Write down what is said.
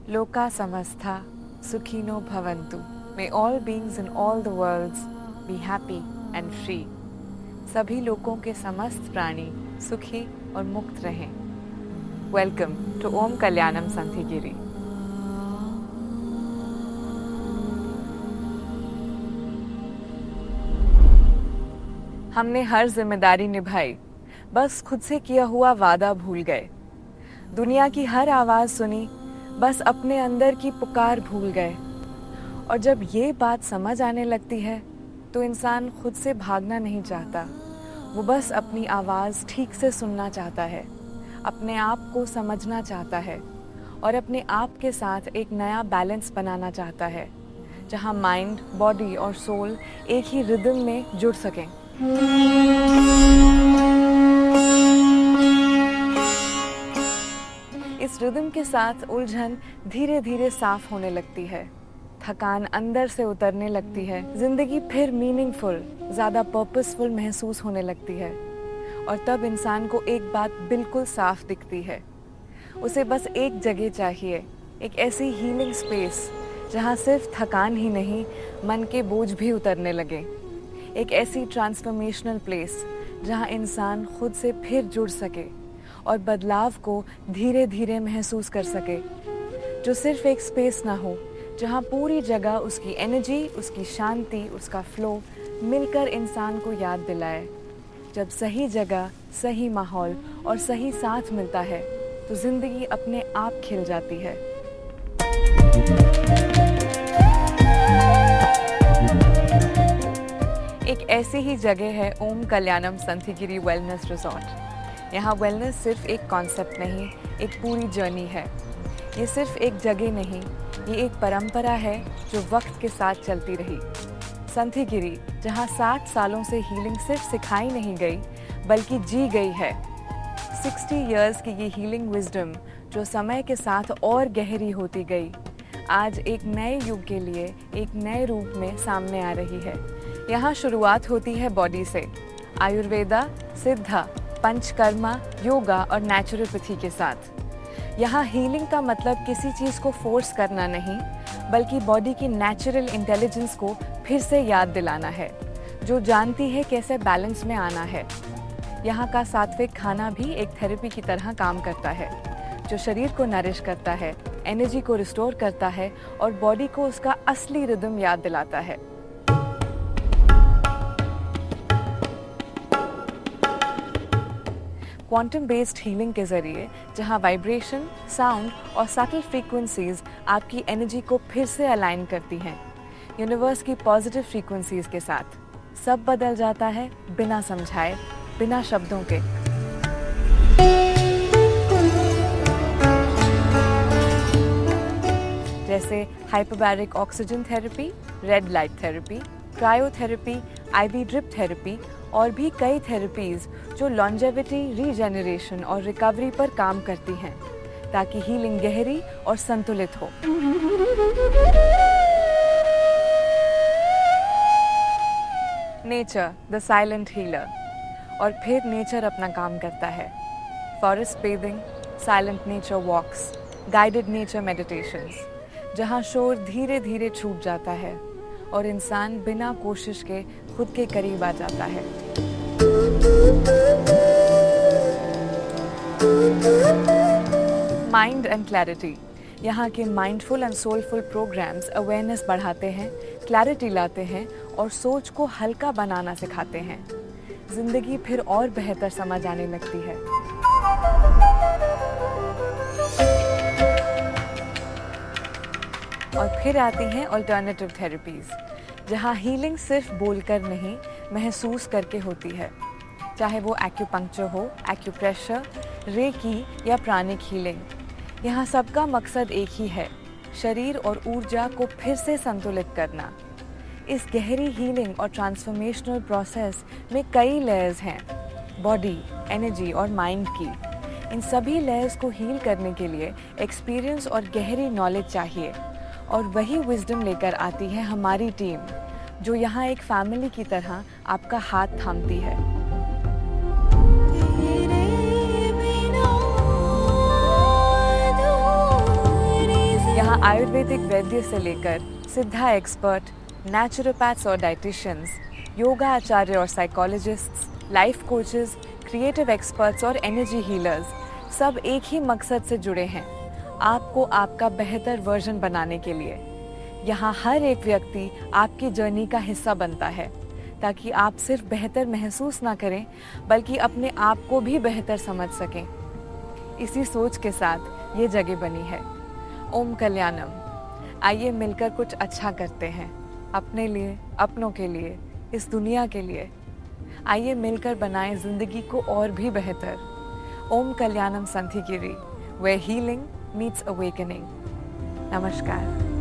Loka samastha sukhino bhavantu. May all beings in all the worlds be happy and free. सभी लोगों के समस्त प्राणी सुखी और मुक्त रहें. Welcome to Om Kalyanam Santhigiri. हमने हर जिम्मेदारी निभाई, बस खुद से किया हुआ वादा भूल गए. दुनिया की हर आवाज़ सुनी, बस अपने अंदर की पुकार भूल गए. और जब ये बात समझ आने लगती है तो इंसान खुद से भागना नहीं चाहता. वो बस अपनी आवाज़ ठीक से सुनना चाहता है, अपने आप को समझना चाहता है और अपने आप के साथ एक नया बैलेंस बनाना चाहता है, जहाँ माइंड, बॉडी और सोल एक ही रिदम में जुड़ सकें. इस रिदम के साथ उलझन धीरे धीरे साफ होने लगती है, थकान अंदर से उतरने लगती है, जिंदगी फिर मीनिंगफुल, ज़्यादा पर्पसफुल महसूस होने लगती है. और तब इंसान को एक बात बिल्कुल साफ दिखती है. उसे बस एक जगह चाहिए, एक ऐसी हीलिंग स्पेस जहाँ सिर्फ थकान ही नहीं, मन के बोझ भी उतरने लगे. एक ऐसी ट्रांसफॉर्मेशनल प्लेस जहाँ इंसान खुद से फिर जुड़ सके और बदलाव को धीरे धीरे महसूस कर सके. जो सिर्फ एक स्पेस ना हो, जहाँ पूरी जगह उसकी एनर्जी, उसकी शांति, उसका फ्लो मिलकर इंसान को याद दिलाए. जब सही जगह, सही माहौल और सही साथ मिलता है तो ज़िंदगी अपने आप खिल जाती है. एक ऐसी ही जगह है ओम कल्याणम संथिगिरी वेलनेस रिजॉर्ट. यहाँ वेलनेस सिर्फ एक कॉन्सेप्ट नहीं, एक पूरी जर्नी है. ये सिर्फ एक जगह नहीं, ये एक परंपरा है जो वक्त के साथ चलती रही. संथिगिरी, जहाँ 60 सालों से हीलिंग सिर्फ सिखाई नहीं गई बल्कि जी गई है. 60 इयर्स की ये हीलिंग विजडम जो समय के साथ और गहरी होती गई, आज एक नए युग के लिए एक नए रूप में सामने आ रही है. यहाँ शुरुआत होती है बॉडी से, आयुर्वेदा, सिद्धा, पंचकर्मा, योगा और नेचुरोपैथी के साथ. यहाँ हीलिंग का मतलब किसी चीज़ को फोर्स करना नहीं, बल्कि बॉडी की नेचुरल इंटेलिजेंस को फिर से याद दिलाना है, जो जानती है कैसे बैलेंस में आना है. यहाँ का सात्विक खाना भी एक थेरेपी की तरह काम करता है, जो शरीर को नरिश करता है, एनर्जी को रिस्टोर करता है और बॉडी को उसका असली रिदम याद दिलाता है. क्वांटम बेस्ड हीलिंग के ज़रिए, जहां वाइब्रेशन, साउंड और सटल फ्रीक्वेंसीज आपकी एनर्जी को फिर से अलाइन करती हैं, यूनिवर्स की पॉजिटिव फ्रीक्वेंसीज के साथ, सब बदल जाता है बिना समझाए, बिना शब्दों के. जैसे hyperbaric oxygen therapy, red light therapy, cryotherapy, IV drip therapy और भी कई थेरेपीज़ जो लॉन्जेविटी, रीजेनरेशन और रिकवरी पर काम करती हैं, ताकि हीलिंग गहरी और संतुलित हो. Nature, the silent healer. और फिर नेचर अपना काम करता है. Forest bathing, silent nature walks, guided nature meditations, जहाँ शोर धीरे धीरे छूट जाता है और इंसान बिना कोशिश के खुद के करीब आ जाता है. Mind and clarity. यहाँ के mindful and soulful programmes awareness बढ़ाते हैं, क्लैरिटी लाते हैं और सोच को हल्का बनाना सिखाते हैं. जिंदगी फिर और बेहतर समझ आने लगती है. और फिर आती हैं अल्टरनेटिव थेरेपीज़, जहाँ हीलिंग सिर्फ बोलकर नहीं, महसूस करके होती है. चाहे वो एक्यूपंक्चर हो, एक्यूप्रेशर, रेकी या प्राणिक हीलिंग, यहाँ सबका मकसद एक ही है, शरीर और ऊर्जा को फिर से संतुलित करना. इस गहरी हीलिंग और ट्रांसफॉर्मेशनल प्रोसेस में कई लेयर्स हैं, बॉडी, एनर्जी और माइंड की. इन सभी लेयर्स को हील करने के लिए एक्सपीरियंस और गहरी नॉलेज चाहिए. और वही विजडम लेकर आती है हमारी टीम, जो यहाँ एक फैमिली की तरह आपका हाथ थामती है. यहाँ आयुर्वेदिक वैद्य से लेकर सिद्धा एक्सपर्ट, नेचुरोपैथ्स और डाइटिशियंस, योगा आचार्य और psychologists, life coaches, creative experts और एनर्जी हीलर्स सब एक ही मकसद से जुड़े हैं, आपको आपका बेहतर वर्जन बनाने के लिए। यहाँ हर एक व्यक्ति आपकी जर्नी का हिस्सा बनता है, ताकि आप सिर्फ बेहतर महसूस ना करें बल्कि अपने आप को भी बेहतर समझ सकें। इसी सोच के साथ ये जगह बनी है ओम कल्याणम। आइए मिलकर कुछ अच्छा करते हैं, अपने लिए, अपनों के लिए, इस दुनिया के लिए। आइए मिलकर बनाएं जिंदगी को और भी बेहतर। ओम कल्याणम संथिगिरी, where healing meets awakening। नमस्कार।